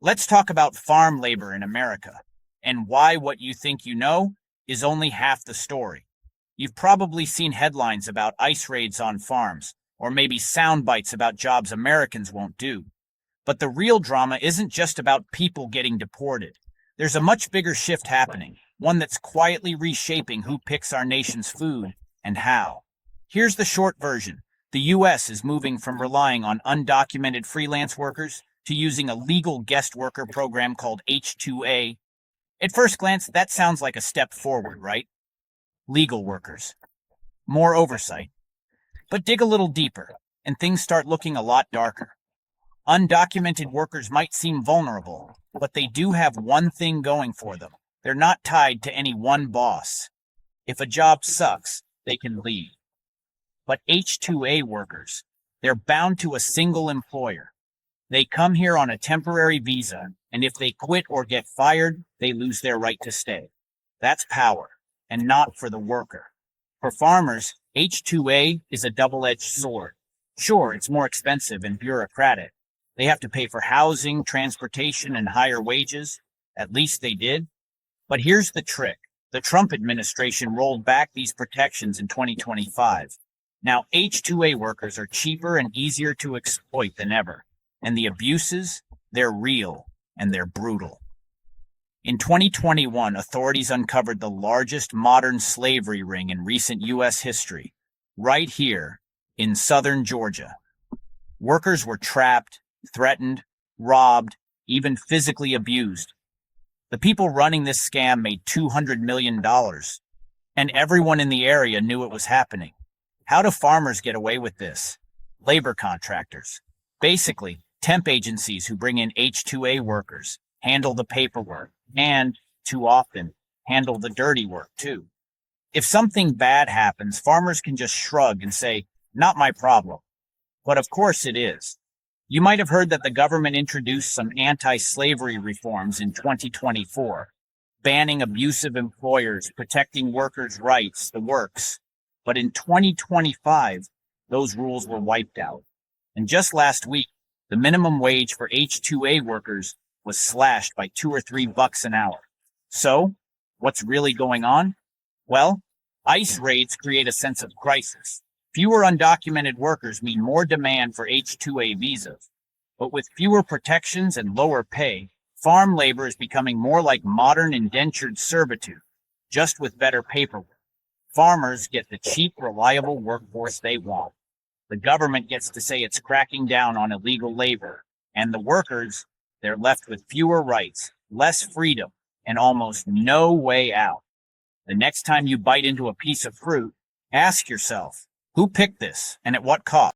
Let's talk about farm labor in America and why what you think you know is only half the story. You've probably seen headlines about ICE raids on farms, or maybe sound bites about jobs Americans won't do. But the real drama isn't just about people getting deported. There's a much bigger shift happening, one that's quietly reshaping who picks our nation's food and how. Here's the short version. The U.S. is moving from relying on undocumented freelance workers to using a legal guest worker program called H2A. At first glance, that sounds like a step forward, right? Legal workers. More oversight. But dig a little deeper, and things start looking a lot darker. Undocumented workers might seem vulnerable, but they do have one thing going for them. They're not tied to any one boss. If a job sucks, they can leave. But H2A workers, they're bound to a single employer. They come here on a temporary visa, and if they quit or get fired, they lose their right to stay. That's power, and not for the worker. For farmers, H2A is a double-edged sword. Sure, it's more expensive and bureaucratic. They have to pay for housing, transportation, and higher wages. At least they did. But here's the trick. The Trump administration rolled back these protections in 2025. Now, H2A workers are cheaper and easier to exploit than ever. And the abuses, they're real and they're brutal. In 2021, authorities uncovered the largest modern slavery ring in recent U.S. history, right here in southern Georgia. Workers were trapped, threatened, robbed, even physically abused. The people running this scam made $200 million, and everyone in the area knew it was happening. How do farmers get away with this? Labor contractors. Basically, temp agencies who bring in H2A workers, handle the paperwork, and, too often, handle the dirty work too. If something bad happens, farmers can just shrug and say, "Not my problem." But of course it is. You might have heard that the government introduced some anti-slavery reforms in 2024, banning abusive employers, protecting workers' rights, the works. But in 2025, those rules were wiped out. And just last week, the minimum wage for H2A workers was slashed by $2 or $3 an hour. So, what's really going on? Well, ICE raids create a sense of crisis. Fewer undocumented workers mean more demand for H2A visas. But with fewer protections and lower pay, farm labor is becoming more like modern indentured servitude, just with better paperwork. Farmers get the cheap, reliable workforce they want. The government gets to say it's cracking down on illegal labor. And the workers, they're left with fewer rights, less freedom, and almost no way out. The next time you bite into a piece of fruit, ask yourself, who picked this and at what cost?